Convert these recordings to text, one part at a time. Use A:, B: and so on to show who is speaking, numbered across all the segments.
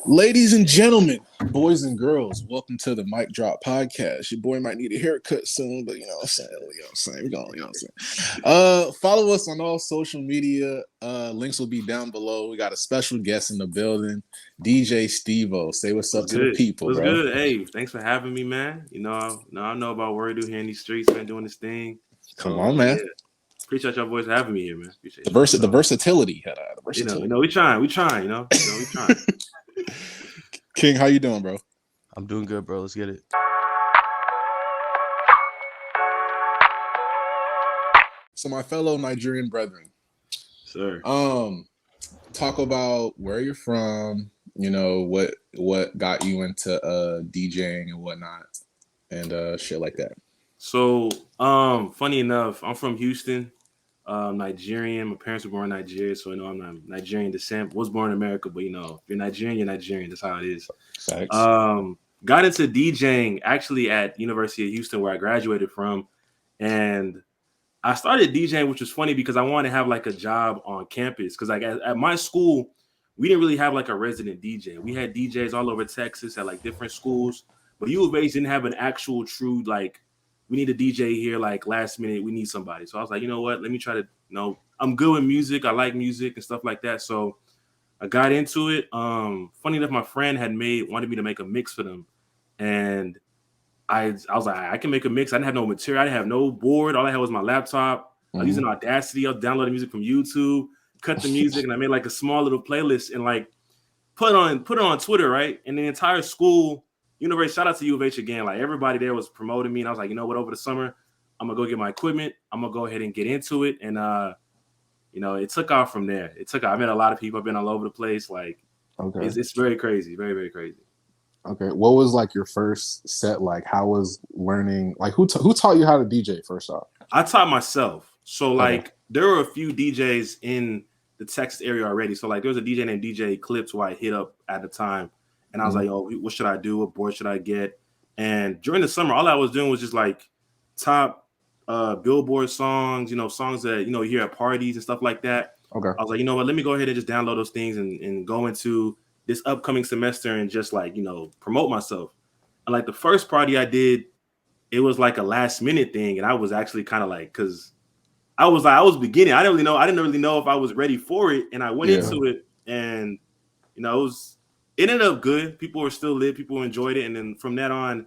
A: Ladies and gentlemen, boys and girls, welcome to the MicDrop Podcast. Your boy might need a haircut soon, but you know what I'm saying. We're going, you know what I'm saying. Follow us on all social media. Links will be down below. We got a special guest in the building, DJ StevO. Say what's up to the people,
B: What's
A: bro.
B: good? Hey, thanks for having me, man. I know about what we do here in these streets, man, doing this thing.
A: Come on, man.
B: Yeah. Appreciate y'all boys having me here, man. Appreciate
A: the versatility. The versatility.
B: We trying.
A: King, how you doing, bro?
C: I'm doing good, bro. Let's get it.
A: So my fellow Nigerian brethren,
B: sir.
A: Talk about where you're from, you know, what got you into DJing and whatnot, and shit like that.
B: So, funny enough, I'm from Houston, Nigerian. My parents were born in Nigeria, so I'm not Nigerian descent. Was born in America, but if you're Nigerian, you're Nigerian. That's how it is.
A: Thanks.
B: Got into DJing actually at University of Houston, where I graduated from, and I started DJing, which was funny because I wanted to have like a job on campus. Because like at my school, we didn't really have like a resident DJ. We had DJs all over Texas at like different schools, but U of H didn't have an actual true like, we need a DJ here like last minute. We need somebody. So I was like, you know what? Let me try to. I'm good with music. I like music and stuff like that. So I got into it. Funny enough, my friend wanted me to make a mix for them, and I was like, I can make a mix. I didn't have no material. I didn't have no board. All I had was my laptop. I was using Audacity. I was downloading music from YouTube, cut the music, and I made like a small little playlist and like put it on Twitter, right? And the entire school, University, shout out to U of H again. Like everybody there was promoting me, and I was like, you know what? Over the summer, I'm gonna go get my equipment. I'm gonna go ahead and get into it, and it took off from there. I met a lot of people. I've been all over the place. Like, okay, it's very crazy, very very crazy.
A: Okay, what was like your first set like? How was learning? Like, who taught you how to DJ first off?
B: I taught myself. So like, there were a few DJs in the Texas area already. So like, there was a DJ named DJ Clips who I hit up at the time, and I was like, "Oh, what should I do? What board should I get?" And during the summer, all I was doing was just like top Billboard songs, songs that you hear at parties and stuff like that.
A: Okay.
B: I was like, you know what? Let me go ahead and just download those things and go into this upcoming semester and just like, promote myself. And like the first party I did, it was like a last minute thing. And I was actually kind of like, cause I was beginning. I didn't really know if I was ready for it. And I went into it and, it ended up good. People were still lit. People enjoyed it. And then from that on,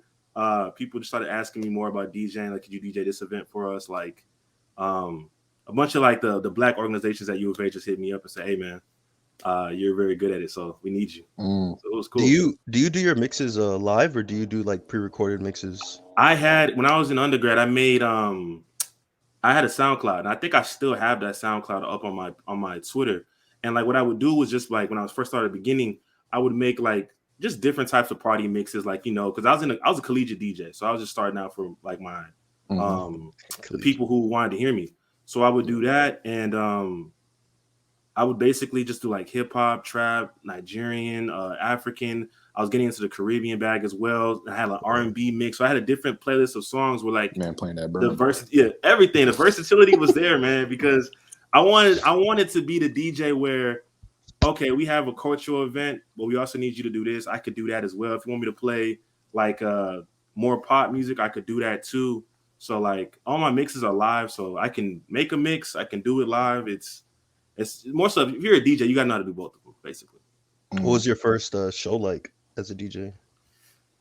B: people just started asking me more about DJing. Like, could you DJ this event for us? Like, a bunch of like the Black organizations at U of H just hit me up and say, hey man, you're very good at it, so we need you. So it was cool.
C: Do you do your mixes live, or do you do like pre-recorded mixes?
B: When I was in undergrad, I made I had a SoundCloud, and I think I still have that SoundCloud up on my Twitter. And like what I would do was just like when I was first started beginning, I would make like just different types of party mixes, like because I was a collegiate DJ, so I was just starting out for like my the people who wanted to hear me. So I would do that, and I would basically just do like hip hop, trap, Nigerian, African. I was getting into the Caribbean bag as well. I had an R&B mix, so I had a different playlist of songs with like
A: playing that
B: everything. The versatility was there, man, because I wanted to be the DJ where, okay, we have a cultural event, but we also need you to do this. I could do that as well. If you want me to play like more pop music, I could do that too. So like all my mixes are live, so I can make a mix. I can do it live. It's more so if you're a DJ, you gotta know how to do both of them, basically.
C: What was your first show like as a DJ?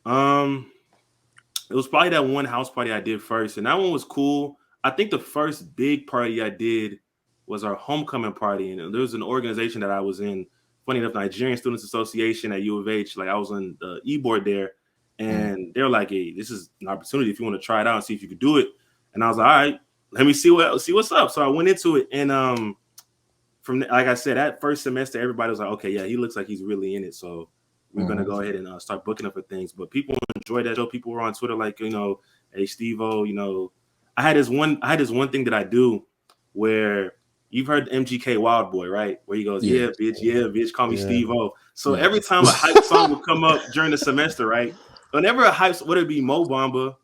B: It was probably that one house party I did first, and that one was cool. I think the first big party I did was our homecoming party, and there was an organization that I was in. Funny enough, Nigerian Students Association at U of H. Like I was on the e-board there, and they're like, "Hey, this is an opportunity if you want to try it out and see if you could do it." And I was like, "All right, let me see what's up." So I went into it, and from like I said, that first semester, everybody was like, "Okay, yeah, he looks like he's really in it." So we're gonna go ahead and start booking up for things. But people enjoyed that show. People were on Twitter like, "Hey, StevO." I had this one thing that I do where you've heard MGK Wild Boy, right? Where he goes, "Yeah, bitch, call me StevO." So every time a hype song would come up during the semester, right? Whenever a hype, whether it be Mo Bamba,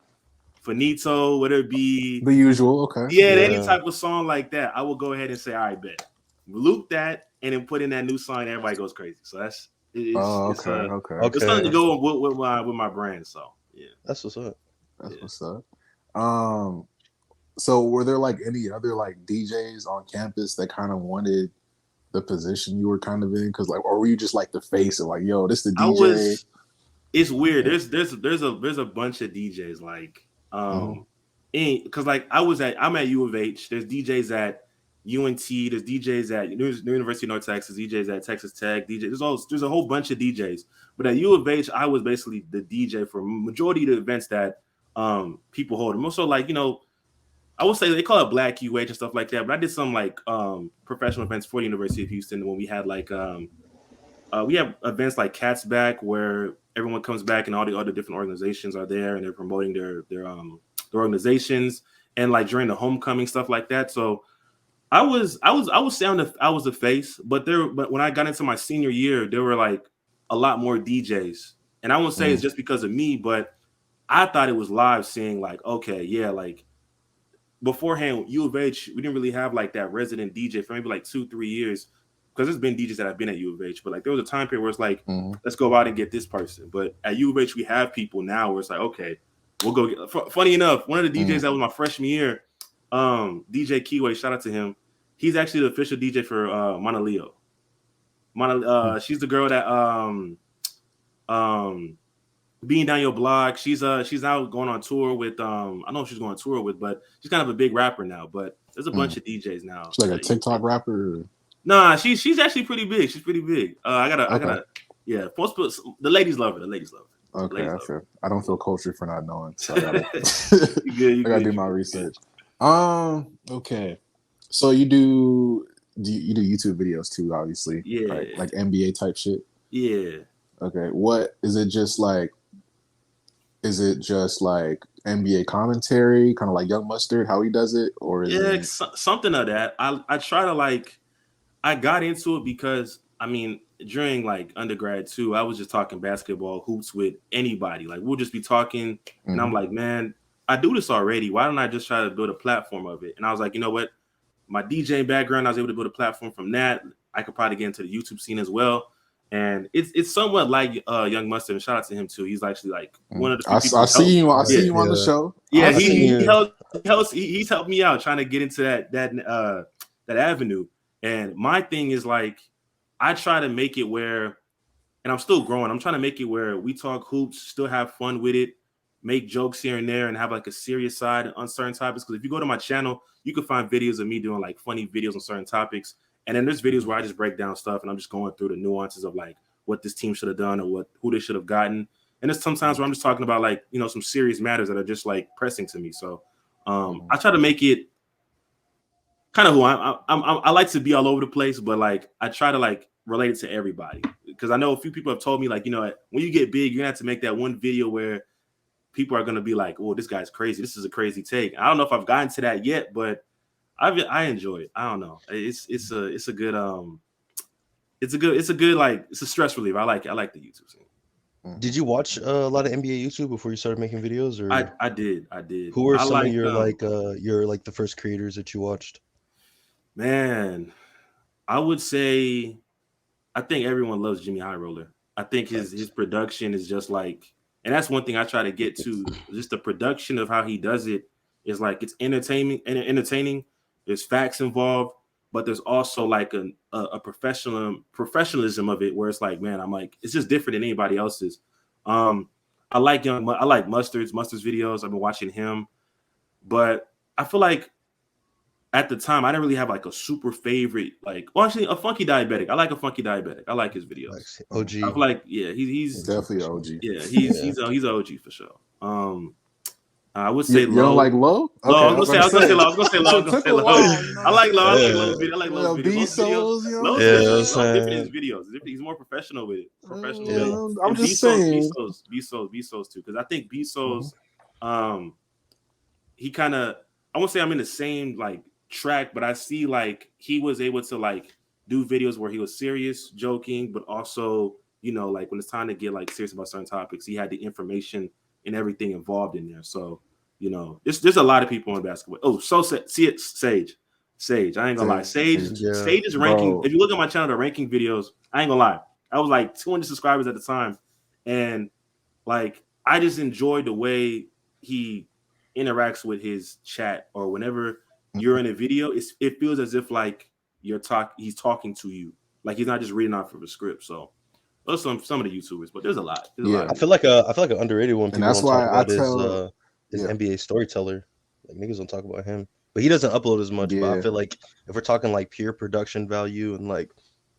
B: Finito, whether it be
A: the usual, okay,
B: any type of song like that, I will go ahead and say, "All right, bet." Loop that and then put in that new song, everybody goes crazy. So
A: Okay.
B: It's something to go with my brand. So yeah,
C: that's what's up.
A: That's what's up. So were there like any other like DJs on campus that kind of wanted the position you were kind of in? Because like, or were you just like the face of like, yo, this the DJ?
B: It's weird. There's a bunch of DJs like because like I'm at U of H. There's DJs at UNT. There's DJs at University of North Texas. DJs at Texas Tech. There's a whole bunch of DJs. But at U of H, I was basically the DJ for majority of the events that people hold. And also like I would say they call it Black UH and stuff like that. But I did some like professional events for the University of Houston when we had like we have events like Cats Back where everyone comes back and all the other different organizations are there and they're promoting their organizations, and like during the homecoming stuff like that. So I was the face, but when I got into my senior year, there were like a lot more DJs, and I won't say it's just because of me, but I thought it was live seeing like, okay, yeah, like beforehand, U of H, we didn't really have like that resident DJ for maybe like 2-3 years, because there's been DJs that have been at U of H, but like there was a time period where it's like, let's go out and get this person. But at U of H, we have people now where it's like, okay, we'll go get. Funny enough, one of the DJs that was my freshman year, DJ Keyway, shout out to him. He's actually the official DJ for Mana Leo. She's the girl that Being Down Your Block. She's now going on tour with I don't know if she's going on tour with, but she's kind of a big rapper now. But there's a bunch of DJs now.
A: She's like a TikTok rapper.
B: Nah, she's actually pretty big. She's pretty big. I gotta yeah. The ladies love her. The ladies love her.
A: Okay, I don't feel cultured for not knowing. So I gotta do my research. Okay. So you do YouTube videos too, obviously.
B: Yeah.
A: Right? Like NBA type shit.
B: Yeah.
A: Okay. What is it? Just like NBA commentary, kind of like Young Mustard, how he does it, or is it
B: something of that? I try to like. I got into it because I mean during like undergrad too, I was just talking basketball hoops with anybody. Like we'll just be talking, and I'm like, man, I do this already. Why don't I just try to build a platform of it? And I was like, you know what? My DJing background, I was able to build a platform from that. I could probably get into the YouTube scene as well. And it's somewhat like Young Mustard, and shout out to him too. He's actually like one of the people. I
A: see you on the show.
B: Yeah, he's helped me out trying to get into that avenue. And my thing is like, I try to make it where, and I'm still growing. I'm trying to make it where we talk hoops, still have fun with it, make jokes here and there, and have like a serious side on certain topics. Because if you go to my channel, you can find videos of me doing like funny videos on certain topics. And then there's videos where I just break down stuff and I'm just going through the nuances of like what this team should have done or who they should have gotten. And there's sometimes where I'm just talking about like, some serious matters that are just like pressing to me. So I try to make it kind of who I like to be all over the place, but like I try to like relate it to everybody, because I know a few people have told me like, when you get big, you're gonna have to make that one video where people are gonna be like, oh, this guy's crazy. This is a crazy take. I don't know if I've gotten to that yet, but I enjoy it. I don't know. It's a good like it's a stress reliever. I like the YouTube scene.
C: Did you watch a lot of NBA YouTube before you started making videos, or
B: I did.
C: Who were some of your the first creators that you watched?
B: Man, I would say I think everyone loves Jimmy High Roller. I think his production is just like, and that's one thing I try to get to. Just the production of how he does it is like it's entertaining. There's facts involved, but there's also like a professionalism of it where it's like, man, I'm like, it's just different than anybody else's. I like Mustard's videos. I've been watching him, but I feel like at the time I didn't really have like a super favorite, like, well, actually a Funky Diabetic. I like a Funky Diabetic. I like his videos.
C: OG.
B: I feel like, yeah, he's
A: definitely OG.
B: Yeah, he's an OG for sure. I would say
A: you don't like Low?
B: Okay, I was gonna say Low. I like Low. I like Low's videos. Different in his videos. He's more professional with it.
A: I'm just saying.
B: Bezos too, because I think Bezos, he kind of, I won't say I'm in the same like track, but I see like he was able to like do videos where he was serious, joking, but also, like when it's time to get like serious about certain topics, he had the information and everything involved in there. So, there's a lot of people in basketball. Oh, so see it, Sage. I ain't gonna lie. Sage is ranking. Bro. If you look at my channel, the ranking videos, I ain't gonna lie. I was like 200 subscribers at the time, and like I just enjoyed the way he interacts with his chat, or whenever you're in a video, it feels as if like he's talking to you, like he's not just reading off of a script. So those are some of the YouTubers, but there's a lot. There's a lot
C: I
B: of
C: feel like an underrated one
A: And
C: people
A: that's
C: don't talk
A: why I
C: about
A: tell,
C: is
A: yeah,
C: NBA Storyteller. Like niggas don't talk about him, but he doesn't upload as much. But I
A: yeah,
C: feel like if we're talking like pure production value and like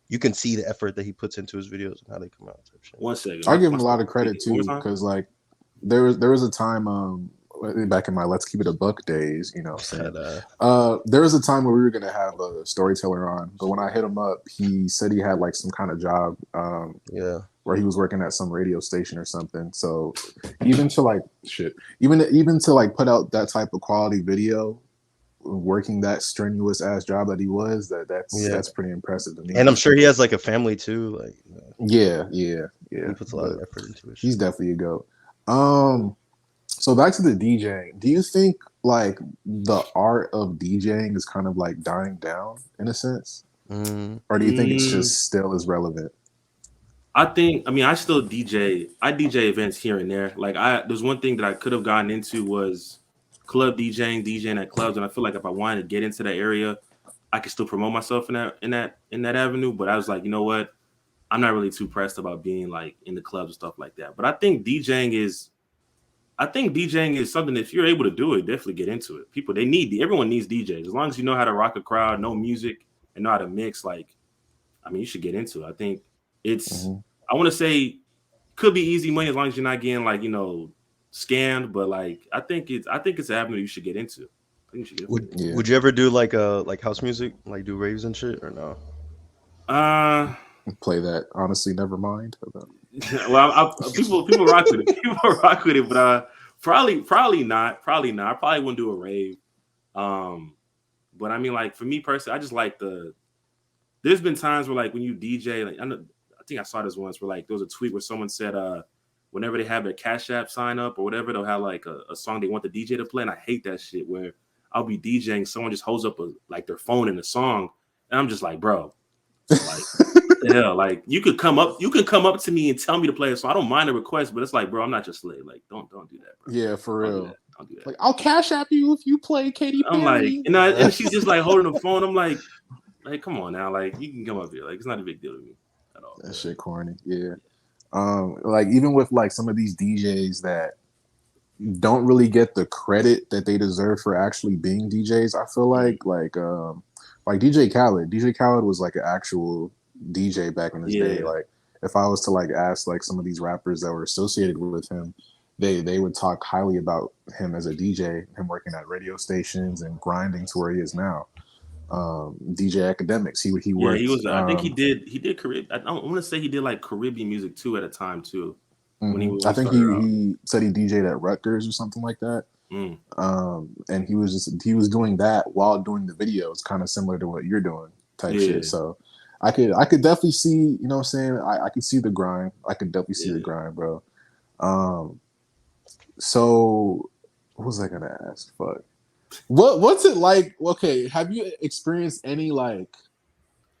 C: you can see the effort that he puts into his videos and how they come out. Type shit.
B: 1 second.
A: I give him a lot of credit too,
B: One more time?
A: because like there was a time back in my Let's Keep It a Buck days, you know what I'm saying? There was a time where we were gonna have a storyteller on, but when I hit him up, he said he had like some kind of job where he was working at some radio station or something. So even to like even to like put out that type of quality video, working that strenuous ass job that he was, that's pretty impressive to me.
C: And I'm sure he has like a family too. Like
A: he
C: puts a lot of effort into it.
A: He's definitely a goat. So back to the DJing. Do you think like the art of DJing is kind of like dying down in a sense, or do you think it's just still as relevant?
B: I still DJ. I DJ events here and there. Like there's one thing that I could have gotten into was club DJing at clubs, and I feel like if I wanted to get into that area, I could still promote myself in that avenue. But I was like, you know what? I'm not really too pressed about being like in the clubs and stuff like that. But I think DJing is something that if you're able to do it, definitely get into it. Everyone needs DJs. As long as you know how to rock a crowd, know music, and know how to mix, like, I mean, you should get into it. I think it's, I want to say, could be easy money as long as you're not getting like, scammed. But like, I think it's an avenue you should get into. I think you should get into.
C: Would you ever do like house music, like do raves and shit, or no?
A: Play that. Honestly, never mind.
B: Well, people rock with it. People rock with it, but probably not. Probably not. I probably wouldn't do a rave. But I mean, like for me personally, I just like there's been times where like when you DJ, like I think I saw this once where like there was a tweet where someone said whenever they have their Cash App sign up or whatever, they'll have like a song they want the DJ to play, and I hate that shit where I'll be DJing, someone just holds up their phone in the song, and I'm just like, bro, like the hell, like you can come up to me and tell me to play a song. I don't mind a request, but it's like, bro, I'm not your slave. Like, don't do that, bro.
A: Yeah, for real.
B: Don't do that.
A: Like, I'll Cash App you if you play Katy Perry.
B: I'm like, and she's just like holding the phone. I'm like, come on now, like you can come up here. Like, it's not a big deal to me at all.
A: That shit corny. Yeah. Like even with like some of these DJs that don't really get the credit that they deserve for actually being DJs, I feel like DJ Khaled. DJ Khaled was like an actual DJ back in his day. Like if I was to like ask like some of these rappers that were associated with him, they would talk highly about him as a DJ, him working at radio stations and grinding to where he is now. DJ Academics, he worked.
B: He was. I think he did Caribbean. I want to say he did like Caribbean music too at a time too. When he
A: I think he said he DJ'd at Rutgers or something like that. And he was doing that while doing the videos, kind of similar to what you're doing type shit. So I could definitely see, you know what I'm saying? I could see the grind. I could definitely see the grind, bro. So what was I gonna ask? Fuck. What's it like? Okay, have you experienced any like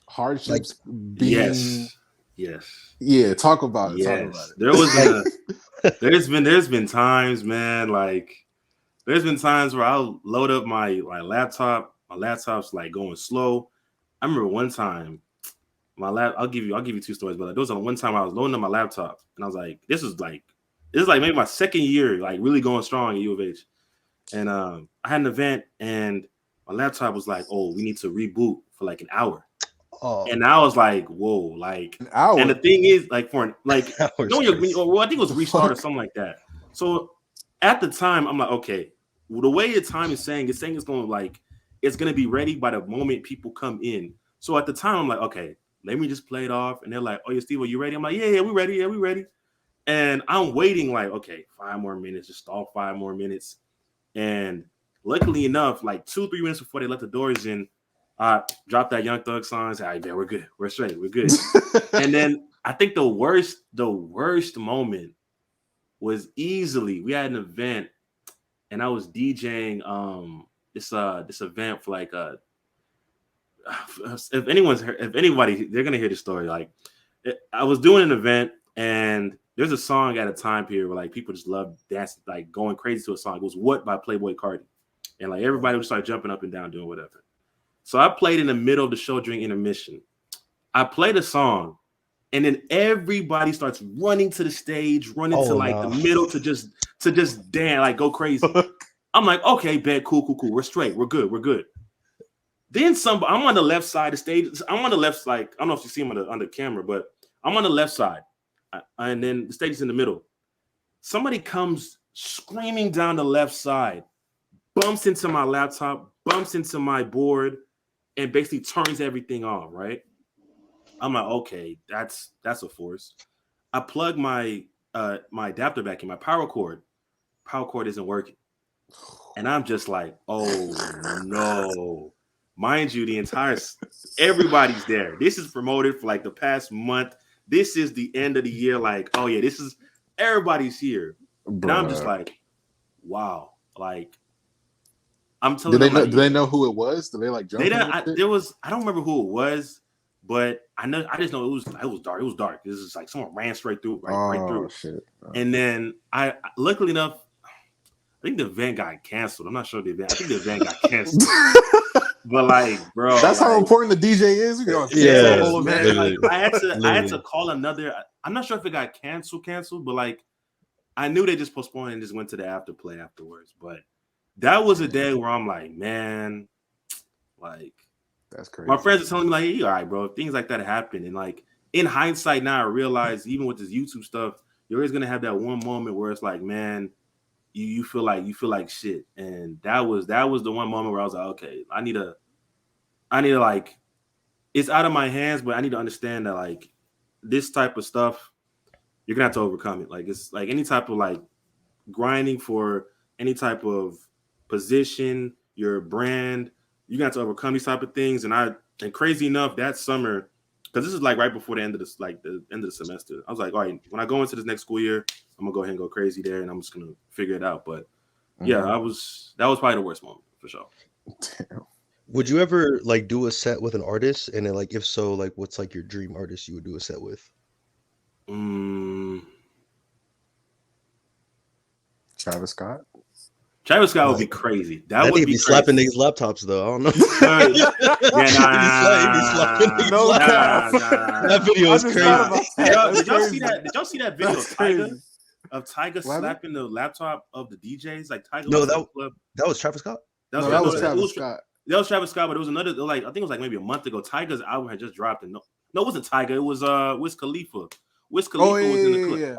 A: hardships being?
B: Yes.
A: Yeah, talk about it.
B: Yes.
A: Talk about it.
B: There was there's been times, man, like there's been times where I'll load up my laptop. My laptop's like going slow. I remember one time I'll give you two stories, but like, there was one time I was loading up my laptop and I was like, this is like maybe my second year, like really going strong at U of H. And I had an event and my laptop was like, oh, we need to reboot for like an hour. Oh. And I was like, whoa, like an hour. And the thing is, like I think it was restart or something like that. So at the time, I'm like, okay, well, the way the time is saying it's gonna be ready by the moment people come in. So at the time, I'm like, okay, let me just play it off. And they're like, oh yeah, Steve, are you ready? I'm like, yeah, we ready. Yeah, we ready. And I'm waiting like, okay, 5 more minutes, just stall 5 more minutes. And luckily enough, like 2-3 minutes before they let the doors in, drop that Young Thug song. Say, all right, man, we're good. We're straight. We're good. And then I think the worst moment was easily we had an event, and I was DJing this event for like if anybody, they're gonna hear the story. Like I was doing an event, and there's a song at a time period where like people just love dancing, like going crazy to a song. It was "What" by Playboi Carti, and like everybody would start jumping up and down doing whatever. So I played in the middle of the show during intermission. I played a song, and then everybody starts running to the stage, running to like the middle to just dance, like go crazy. I'm like, okay, bet, cool. We're straight. We're good. Then I'm on the left side of the stage. I'm on the left side. I don't know if you see him on the camera, but I'm on the left side. And then the stage is in the middle. Somebody comes screaming down the left side, bumps into my laptop, bumps into my board, and basically turns everything off, right? I'm like, okay, that's a force. I plug my adapter back in, my power cord. Power cord isn't working. And I'm just like, oh no. Mind you, everybody's there. This is promoted for like the past month. This is the end of the year. Like, oh yeah, everybody's here. Bruh. And I'm just like, wow. Like, I'm telling them.
A: Do they know who it was? Did they like jump?
B: I don't remember who it was, but I just know it was dark. It was dark. This is like someone ran straight through, right through. Shit. And then luckily enough, I think the event got canceled. I'm not sure the event. I think the event got canceled. But like, bro,
A: that's how important the DJ is.
B: Yeah, whole event. Like, I had to call another. I'm not sure if it got canceled, but like, I knew they just postponed and just went to the afterplay afterwards. But that was a day where I'm like, man, like,
A: that's crazy.
B: My friends are telling me like, hey, all right, bro, things like that happen. And like in hindsight, now I realize even with this YouTube stuff, you're always gonna have that one moment where it's like, man, you feel like shit. And that was the one moment where I was like, okay, I need to like, it's out of my hands, but I need to understand that like this type of stuff, you're gonna have to overcome it. Like it's like any type of like grinding for any type of position, your brand, you got to overcome these type of things. And crazy enough, that summer, because this is like right before the end of the semester, I was like, all right, when I go into this next school year, I'm gonna go ahead and go crazy there, and I'm just gonna figure it out. But yeah, that was probably the worst moment for sure.
C: Damn. Would you ever like do a set with an artist? And then like, if so, like what's like your dream artist you would do a set with?
A: Travis Scott.
B: Travis Scott would be crazy. That would be
C: slapping these laptops though. I don't know. That video is crazy.
B: Did y'all see that video of Tyga slapping the laptop of the DJs? Like Tyga.
C: No, that was Travis Scott.
A: That was Travis Scott.
B: That was Travis Scott, but it was another. Like I think it was like maybe a month ago. Tyga's album had just dropped, and no, it wasn't Tyga. It was Wiz Khalifa. Wiz Khalifa was in the clip.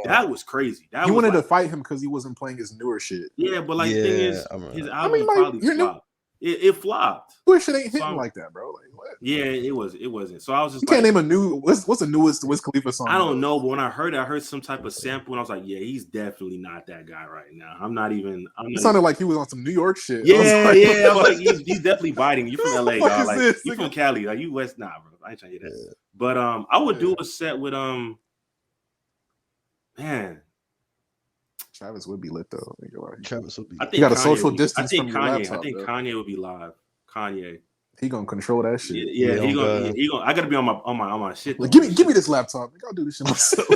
B: That was crazy. He
A: wanted to fight him because he wasn't playing his newer shit.
B: Yeah, but like the thing is, his album probably flopped. It flopped.
A: Newer shit ain't hitting like that, bro. Like what?
B: Yeah, it wasn't. So I was just
A: you can't name a new. What's the newest Wiz Khalifa song?
B: I don't know, but when I heard some type of sample, and I was like, yeah, he's definitely not that guy right now. It
A: sounded like he was on some New York shit.
B: Yeah, I was like, he's definitely biting. You from LA, dog. Like you from Cali, like you West, nah, bro. I ain't trying to hear that. Yeah. But I would do a set with man.
A: Travis would be lit though.
C: Travis would be.
A: I think you got a social distance.
B: I think Kanye would be live. Kanye.
A: He gonna control that shit.
B: Yeah, he gonna. I gotta be on my shit.
A: Like, give me this laptop. Like, I'll do this shit myself.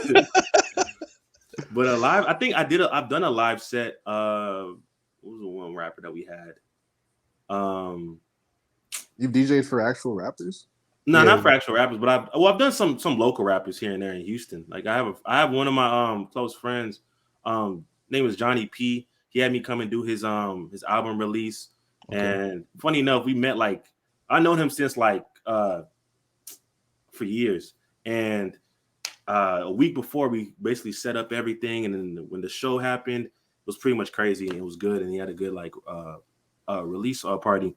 B: But a live, I think I've done a live set. What was the one rapper that we had?
A: You've DJ'd for actual rappers?
B: No, not for actual rappers, but I've done some local rappers here and there in Houston. Like I have one of my close friends. Name is Johnny P. He had me come and do his album release. Okay. And funny enough, we met like I known him since like for years. And a week before we basically set up everything, and then when the show happened, it was pretty much crazy and it was good, and he had a good like release party.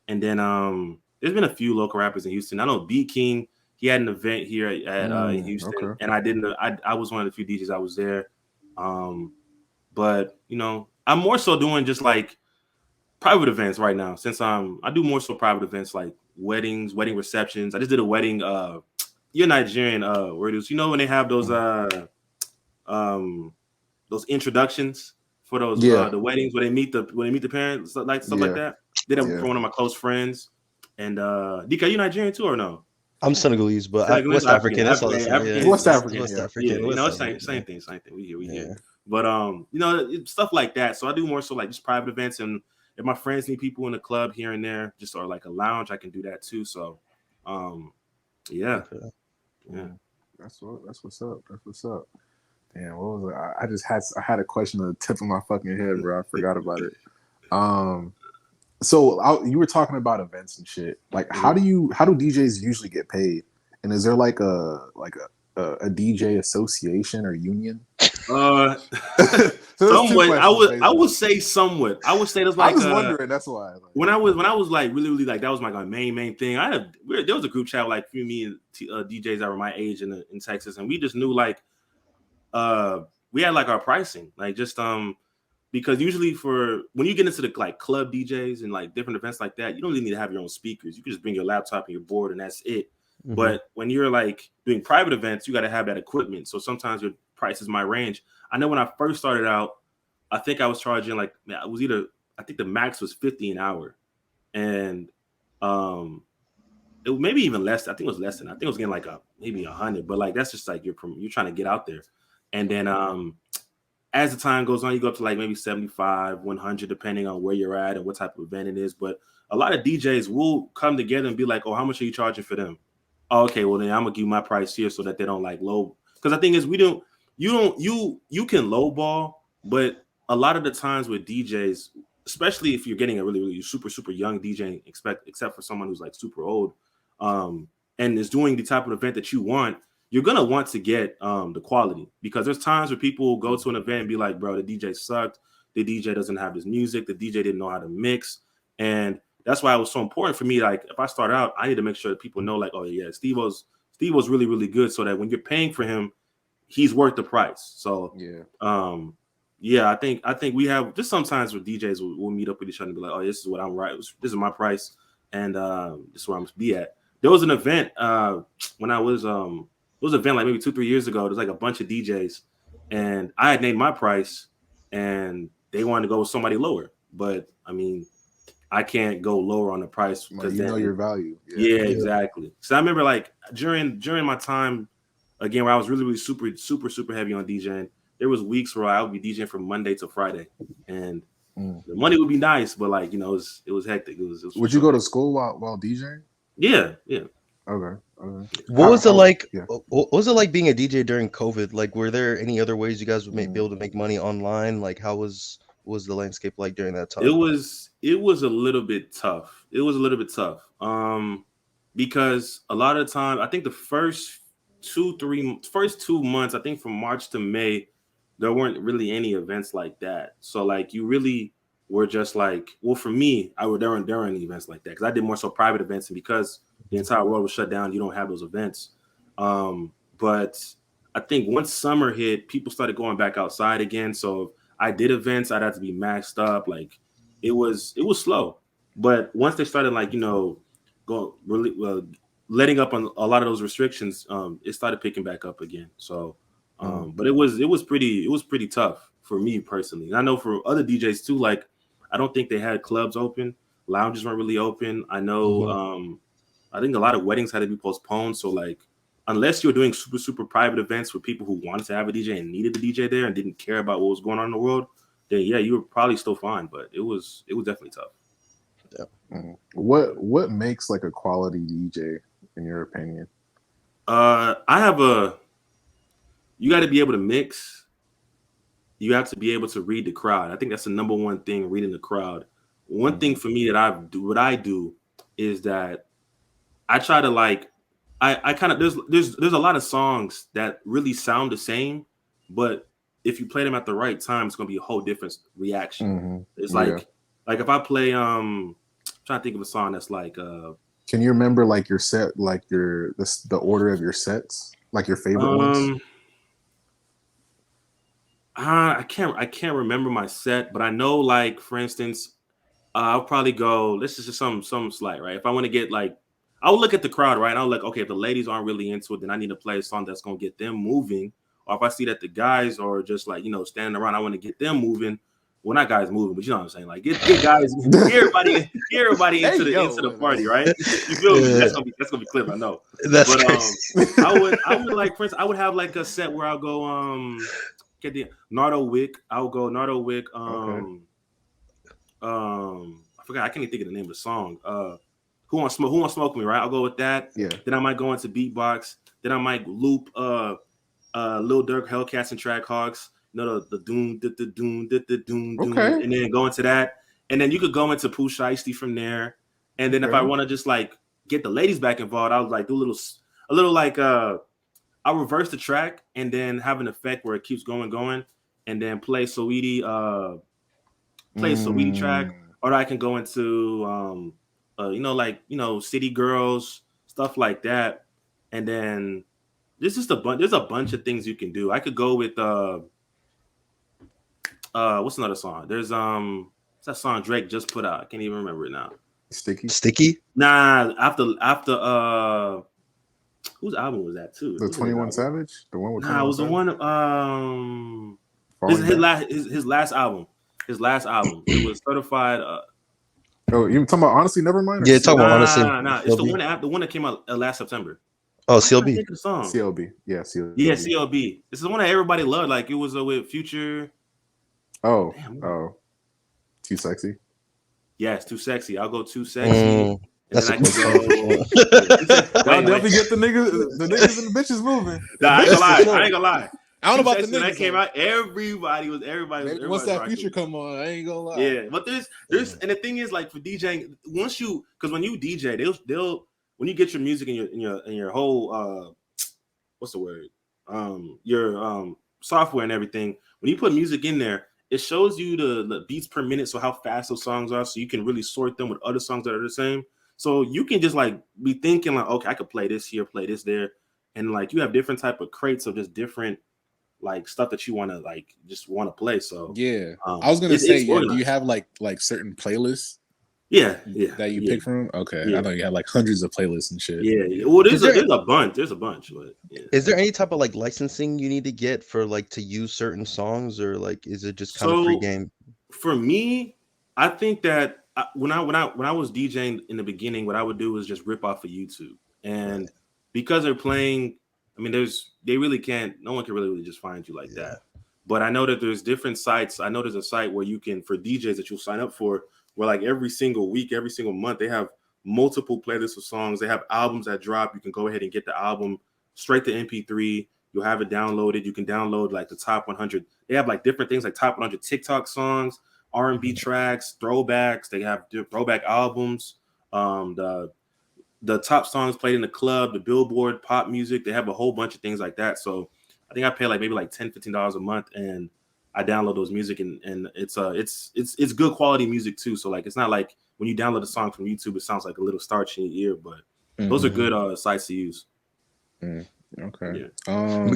B: And then there's been a few local rappers in Houston. I know B King, he had an event here at in Houston, okay. And I was one of the few DJs I was there. But you know, I'm more so doing just like private events right now, since I do more so private events like weddings, wedding receptions. I just did a wedding. You're Nigerian, where it is, you know, when they have those introductions for those the weddings where they meet the parents, stuff like that. Did it for one of my close friends. And DK, you Nigerian too or no?
C: I'm Senegalese, but
B: Senegalese,
C: West African. That's all I
B: African,
C: say.
B: African,
C: Yeah,
A: West African,
C: West
A: yeah.
C: African.
B: you
C: West
B: know,
C: African,
B: same
C: yeah.
B: thing, we here.
C: Yeah.
B: But you know, stuff like that. So I do more so like just private events, and if my friends need people in the club here and there, just or like a lounge, I can do that too. So, yeah,
C: Okay.
B: yeah.
A: That's what's up. That's what's up. Damn, what was it? I had a question on the tip of my fucking head, bro. I forgot about it. So you were talking about events and shit. Like, how do DJs usually get paid? And is there like a DJ association or union?
B: Somewhat. I would say somewhat. I would say there's like.
A: I was wondering. That's why. Like,
B: when I was like really like that was my main thing. There was a group chat like me and DJs that were my age in Texas, and we just knew like we had like our pricing like just because usually for when you get into the like club DJs and like different events like that, you don't really need to have your own speakers. You can just bring your laptop and your board and that's it. Mm-hmm. But when you're like doing private events, you got to have that equipment. So sometimes your prices might range. I know when I first started out, I think I was charging like I think the max was $50 an hour, and it maybe even less. I think it was less than. I think it was getting like maybe 100. But like that's just like you're trying to get out there, and then as the time goes on, you go up to like maybe 75, 100, depending on where you're at and what type of event it is. But a lot of DJs will come together and be like, "Oh, how much are you charging for them?" Oh, okay, well then I'm gonna give you my price here so that they don't like low. Because the thing is, you can lowball, but a lot of the times with DJs, especially if you're getting a really, really super young DJ, except for someone who's like super old, and is doing the type of event that you want, you're gonna want to get the quality, because there's times where people go to an event and be like, bro, the DJ sucked, the DJ doesn't have his music, the DJ didn't know how to mix, and that's why it was so important for me. Like if I start out, I need to make sure that people know, like, oh yeah, StevO's really, really good, so that when you're paying for him, he's worth the price. So yeah, I think we have just sometimes with DJs we'll meet up with each other and be like, oh, this is what I'm right. This is my price, and this is where I'm supposed to be at. There was an event when I was it was an event like maybe 2-3 years ago. There's like a bunch of DJs, and I had named my price, and they wanted to go with somebody lower. But I mean, I can't go lower on the price
A: because you know your value.
B: Yeah, exactly. So I remember like during my time again where I was really, really super heavy on DJing. There was weeks where I would be DJing from Monday to Friday, and the money would be nice, but like, you know, it was hectic. It was
A: would you go to school while DJing?
B: Yeah.
A: Okay.
C: What was it like? Yeah. What was it like being a DJ during COVID? Like, were there any other ways you guys would be able to make money online? Like, how was the landscape like during that time?
B: It was a little bit tough. Because a lot of the time, I think the first 2 months, I think from March to May, there weren't really any events like that. So like you really were just like, well, for me, there weren't any events like that because I did more so private events, and because the entire world was shut down, you don't have those events. But I think once summer hit, people started going back outside again. So if I did events, I'd have to be maxed up. Like it was slow. But once they started like, you know, letting up on a lot of those restrictions, it started picking back up again. So, but it was pretty tough for me personally. And I know for other DJs too. Like, I don't think they had clubs open, lounges weren't really open. I know, I think a lot of weddings had to be postponed. So, like, unless you're doing super private events with people who wanted to have a DJ and needed the DJ there and didn't care about what was going on in the world, then yeah, you were probably still fine. But it was definitely tough.
A: Yeah. What makes like a quality DJ in your opinion?
B: You got to be able to mix. You have to be able to read the crowd. I think that's the number one thing, reading the crowd. One thing for me that what I do is that I try to like, I kind of, there's a lot of songs that really sound the same, but if you play them at the right time, it's going to be a whole different reaction. It's like if I play, I'm trying to think of a song that's like,
A: can you remember like your set, like the order of your sets, like your favorite ones?
B: I can't remember my set, but I know, like, for instance, I'll probably go, this is just some slight, right? If I want to get like, I'll look at the crowd, right? And I'll like, okay, if the ladies aren't really into it, then I need to play a song that's going to get them moving. Or if I see that the guys are just like, you know, standing around, I want to get them moving. well, not guys moving, but you know what I'm saying. Like get guys, get everybody into the party, right? You feel me? That's gonna be clip, I know.
C: That's
B: but
C: crazy.
B: I would like, for instance, I would have like a set where I'll go get the Nardo Wick. I'll go Nardo Wick. I forgot. I can't even think of the name of the song. Who Wants Smoke Me? Right. I'll go with that.
A: Yeah.
B: Then I might go into beatbox. Then I might loop Lil Durk, Hellcats, and Track Hawks. You know, the doom, the doom, the doom,
A: Okay.
B: and then go into that. And then you could go into Pooh Shiesty from there. And then if I want to just like get the ladies back involved, I would like do a little like I'll reverse the track and then have an effect where it keeps going, and then play Saweetie track, or I can go into City Girls, stuff like that. And then there's a bunch of things you can do. I could go with what's another song? There's what's that song Drake just put out? I can't even remember it now.
C: Sticky?
B: Nah, after whose album was that too?
D: The 21 Savage? The one with
B: it was the one his last album. His last album. It was certified
D: you talking about Honestly Nevermind?
C: Yeah, talking about Honestly.
B: Nah. It's the one that came out last September.
C: Oh, CLB.
B: The song.
D: CLB. Yeah, CLB.
B: Yeah, CLB. This is the one that everybody loved. Like it was with Future.
D: Oh, Too Sexy.
B: Yes, Too Sexy. I'll go Too Sexy.
C: That's
B: and then I can go.
D: Y'all definitely get the niggas and the bitches moving.
B: Nah, I ain't gonna lie.
A: I don't know about the
B: niggas. When
A: niggas
B: that came out, everybody was.
A: Once that Future come on, I ain't gonna lie.
B: Yeah, but there's, and the thing is, like for DJing, because when you DJ, they'll when you get your music in your whole what's the word, your software and everything. When you put music in there, it shows you the beats per minute, so how fast those songs are, so you can really sort them with other songs that are the same. So you can just like be thinking like, okay, I could play this here, play this there, and like you have different type of crates of just different like stuff that you want to play. So
A: yeah, I was gonna say, do you have like certain playlists?
B: Yeah,
A: that you pick from. Okay,
B: yeah.
A: I know you have like hundreds of playlists and shit.
B: Yeah. Well, there's a bunch. There's a bunch, but yeah.
C: Is there any type of like licensing you need to get for like to use certain songs, or like is it just kind of free game?
B: For me, I think that when I was DJing in the beginning, what I would do is just rip off of YouTube, and because they're playing, I mean, no one can really just find you like that. But I know that there's different sites. I know there's a site where you can, for DJs that you'll sign up for, where like every single week, every single month, they have multiple playlists of songs. They have albums that drop. You can go ahead and get the album straight to MP3. You'll have it downloaded. You can download like the top 100. They have like different things like top 100 TikTok songs, R&B tracks, throwbacks. They have throwback albums. The top songs played in the club, the Billboard, pop music. They have a whole bunch of things like that. So I think I pay like maybe like $10, $15 a month, and I download those music, and it's good quality music too. So like it's not like when you download a song from YouTube, it sounds like a little starch in your ear, but those are good sites to use.
A: Okay.
B: Yeah.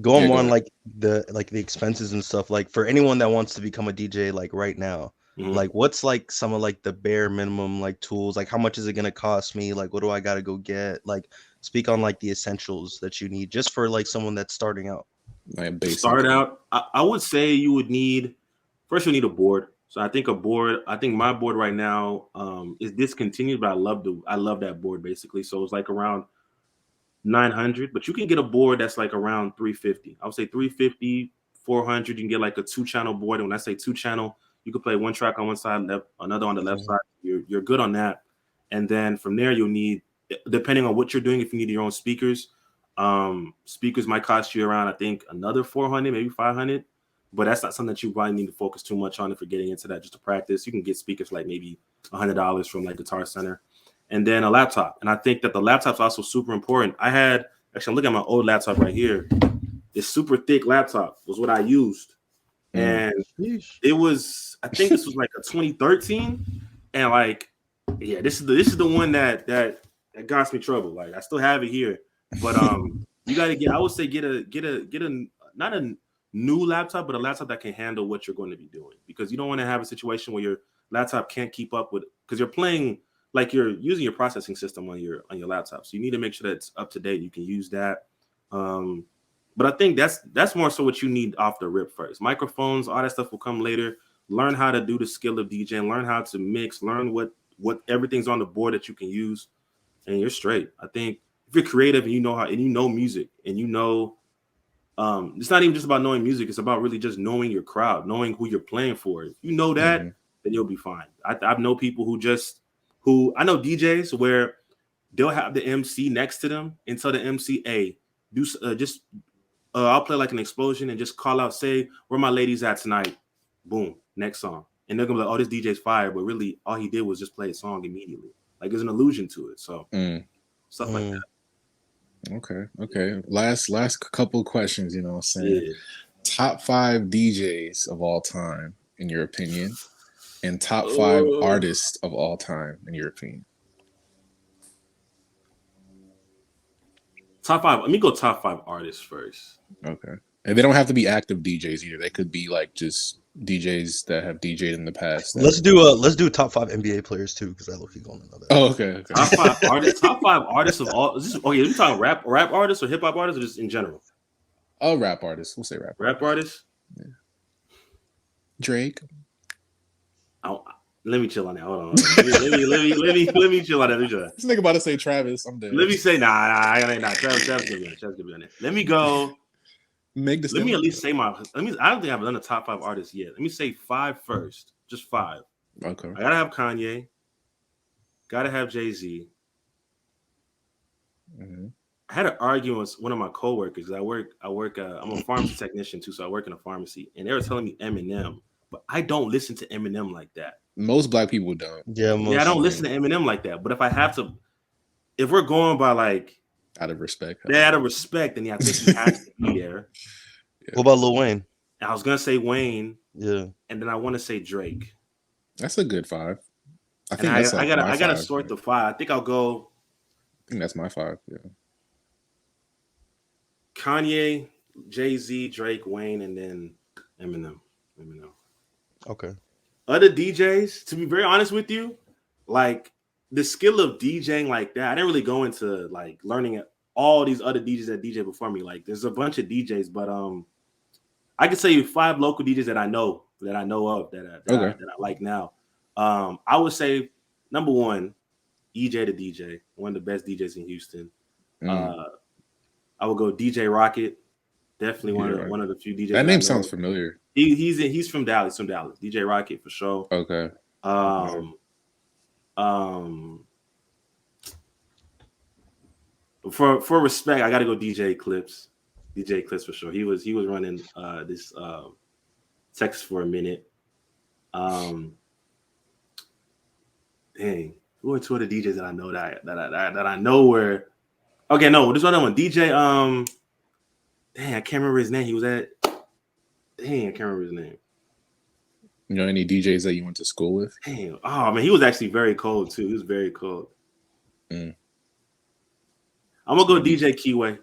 C: Going on like the expenses and stuff, like for anyone that wants to become a DJ like right now, like what's like some of like the bare minimum like tools, like how much is it gonna cost me, like what do I gotta go get, like speak on like the essentials that you need just for like someone that's starting out.
B: Start out, I would say you need a board. So I think my board right now is discontinued, but I love that board basically. So it's like around $900, but you can get a board that's like around $350. I would say $350, $400. You can get like a 2-channel board, and when I say 2-channel, you can play one track on one side, another on the left side. You're good on that, and then from there you'll need, depending on what you're doing, if you need your own speakers. Speakers might cost you around, I think, another $400, maybe $500, but that's not something that you probably need to focus too much on if you're getting into that. Just to practice, you can get speakers like maybe $100 from like Guitar Center, and then a laptop. And I think that the laptop's also super important. I'm looking at my old laptop right here. This super thick laptop was what I used, and it was, I think this was like a 2013, and like, yeah, this is the one that got me trouble. Like I still have it here. But you got to get a not a new laptop, but a laptop that can handle what you're going to be doing, because you don't want to have a situation where your laptop can't keep up with, because you're playing, like you're using your processing system on your laptop. So you need to make sure that it's up to date. You can use that. But I think that's more so what you need off the rip first. Microphones, all that stuff will come later. learn how to do the skill of DJing, learn how to mix, learn what everything's on the board that you can use, and you're straight. I think if you're creative and you know music and you know, it's not even just about knowing music. It's about really just knowing your crowd, knowing who you're playing for. If you know that, then you'll be fine. I know people who I know DJs where they'll have the MC next to them and tell the MC, hey, I'll play like an explosion and just call out, say, where my ladies at tonight? Boom, next song. And they're gonna be like, oh, this DJ's fire, but really all he did was just play a song immediately. Like there's an illusion to it. So stuff like that.
A: Okay. Last couple of questions, you know what I'm saying? Yeah. Top 5 DJs of all time, in your opinion, and top 5 artists of all time, in your opinion.
B: Top 5. Let me go top 5 artists first.
A: Okay. And they don't have to be active DJs either. They could be like just DJs that have DJed in the past.
C: Let's do top 5 NBA players too, because I look going another.
A: Oh, okay.
B: Top 5 artists of all. Is this, okay, are we talking rap artists or hip hop artists, or just in general?
A: Oh, rap artists. We'll say rap.
B: Rap artists.
A: Yeah. Drake.
B: Let me chill on that. Hold on. Let me chill on that.
A: This nigga about to say Travis. I'm dead.
B: Let me say nah. Travis gonna be on it. Let me go. Let me at least say I don't think I've done a top 5 artists yet. Let me say 5 first. Just 5.
A: Okay.
B: I gotta have Kanye. Gotta have Jay-Z.
A: Mm-hmm.
B: I had an argument with one of my coworkers. I'm a pharmacy technician too, so I work in a pharmacy, and they were telling me Eminem, but I don't listen to Eminem like that.
A: Most black people don't.
B: Yeah, I don't listen to Eminem like that. But if we're going by like
A: out of respect,
B: then I think he has to be there.
C: Yeah. What about Lil Wayne?
B: I was gonna say Wayne.
C: Yeah,
B: and then I want to say Drake.
A: That's a good 5. I
B: gotta sort the 5. I think
A: that's my 5. Yeah.
B: Kanye, Jay-Z, Drake, Wayne, and then Eminem.
C: Okay.
B: Other DJs, to be very honest with you, like the skill of DJing like that, I didn't really go into like learning all these other DJs that DJ before me. Like there's a bunch of DJs, but I can tell you 5 local DJs that I know of that I like now. I would say number 1, EJ the DJ, one of the best DJs in Houston. I would go DJ Rocket, definitely one of the few DJs.
A: That name sounds familiar.
B: He's from Dallas. DJ Rocket for sure.
A: Okay.
B: For respect, I got to go DJ Clips for sure. He was running this Texas for a minute. Dang, who are 2 other DJs that I know that I know where? Okay, no, this one. DJ. Dang, I can't remember his name. He was at. Dang, I can't remember his name.
A: You know any DJs that you went to school with?
B: Damn. Oh man, he was actually very cold too. He was very cold. I'm gonna go DJ Keyway.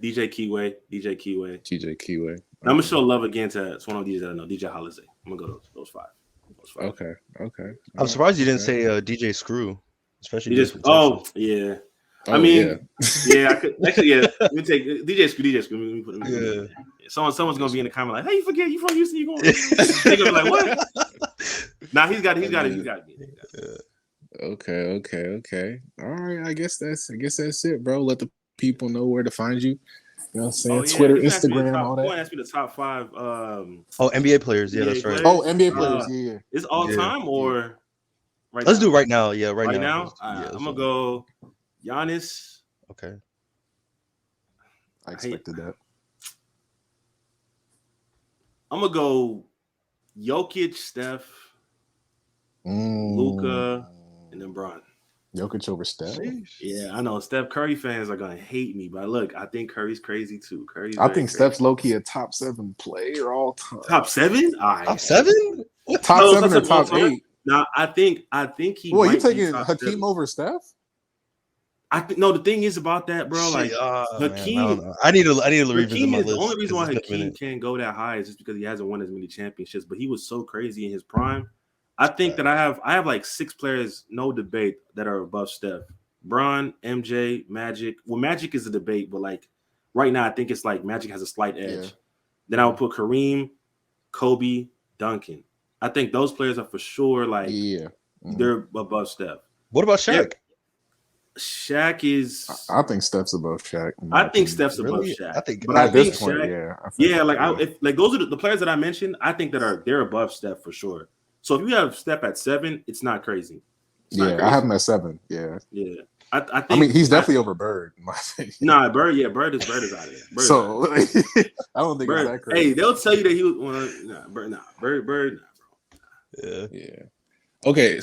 A: Okay.
B: I'm gonna show love again to one of these that I know, DJ Holiday. I'm gonna go those 5.
A: Okay.
C: I'm surprised you didn't say DJ Screw, especially.
B: Yeah. I could actually. Yeah, let me take DJ Screw. Let me put him. Yeah. Someone's gonna be in the comment like, "Hey, you forget you from Houston? You going?" They're gonna be like, "What?" Nah, he's got it.
A: Okay. All right. I guess that's it, bro. Let the people know where to find you. You know what I'm saying? Twitter, Instagram, all that.
B: Ask me the top 5.
C: NBA players. Yeah, that's right.
A: NBA players. Yeah.
B: It's all time or
C: right? Let's do it right now. Yeah, right
B: now. I'm gonna go Giannis.
C: Okay.
A: I expected that.
B: I'm gonna go Jokic, Steph, Luka, and then Bron.
A: Jokic over Steph.
B: Yeah, I know Steph Curry fans are gonna hate me, but look, I think Curry's crazy too.
A: I think Steph's low-key a top 7 player all time.
B: Top 7?
C: Top 7?
A: Top 7 or top 8?
B: No, I think he.
A: Well, you taking Hakeem over Steph?
B: The thing is about that, bro. Like Hakeem,
C: man, I need to revisit my list.
B: The only reason why Hakeem can't go that high is just because he hasn't won as many championships. But he was so crazy in his prime. I think that I have like 6 players, no debate, that are above Steph. Bron, MJ, Magic. Well, Magic is a debate, but like right now, I think it's like Magic has a slight edge. Yeah. Then I would put Kareem, Kobe, Duncan. I think those players are for sure like they're above Steph.
C: What about Shaq?
B: Shaq is.
A: I think Steph's above Shaq.
B: I think Steph's above Shaq.
C: I think,
B: but
A: at this point,
B: Shaq, like those are the players that I mentioned. I think that they're above Steph for sure. So if you have Steph at 7, it's not crazy.
A: I have him at 7. Yeah.
B: I
A: mean, he's definitely over Bird, in my opinion.
B: Nah, Bird is out of there.
A: I don't think
B: Bird,
A: it's that crazy.
B: Hey, they'll tell you that he was Bird, bro.
C: Yeah.
A: Okay,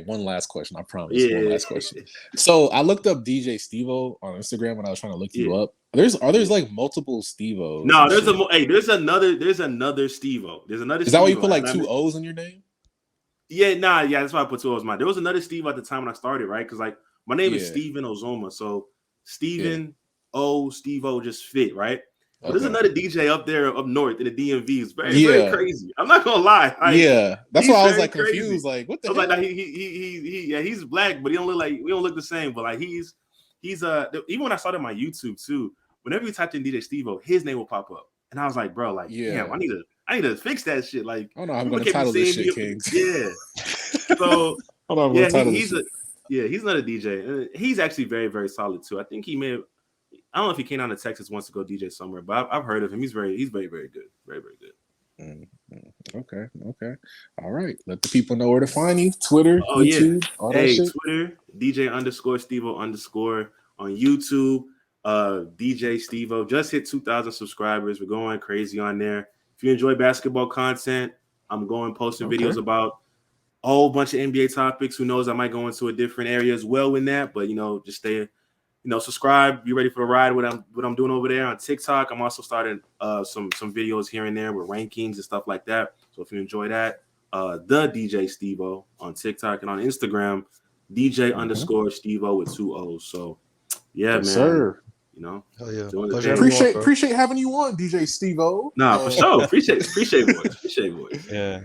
A: one last question. I promise. One last question. So I looked up DJ StevO on Instagram when I was trying to look you up. Are there like multiple StevOs?
B: No, there's another StevO. There's another.
A: Is that why you put like 2 O's in your name?
B: Yeah, that's why I put 2 O's in mine. There was another Steve at the time when I started, right? Because like my name is Steven Ozoma, so Steven StevO just fit, right? But there's another DJ up there up north in the DMV. It's very crazy. I'm not gonna lie.
A: That's why I was like confused. Like, what the hell?
B: Like, he's black, but we don't look the same. But like he's even when I started my YouTube too, whenever you typed in DJ StevO, his name will pop up, and I was like, bro, like, damn, I need to fix that shit. Like,
A: oh no, I'm gonna title this shit, Kings.
B: Yeah. So
A: hold on, he's
B: another DJ, and he's actually very, very solid too. I think he may have. I don't know if he came down to Texas wants to go DJ somewhere, but I've heard of him. He's very, very good. Very, very good.
A: Okay. All right. Let the people know where to find you. Twitter, YouTube, all that shit.
B: Twitter, DJ_StevO_ on YouTube. DJ StevO just hit 2,000 subscribers. We're going crazy on there. If you enjoy basketball content, I'm posting videos about a whole bunch of NBA topics. Who knows? I might go into a different area as well in that, but just stay. Subscribe. Be ready for the ride. What I'm doing over there on TikTok. I'm also starting some videos here and there with rankings and stuff like that. So if you enjoy that, the DJ StevO on TikTok and on Instagram, DJ_StevO with 2 O's. So man,
A: sir.
C: Hell yeah.
A: Appreciate having you on, DJ StevO.
B: Nah, for sure. Appreciate voice.
C: Yeah.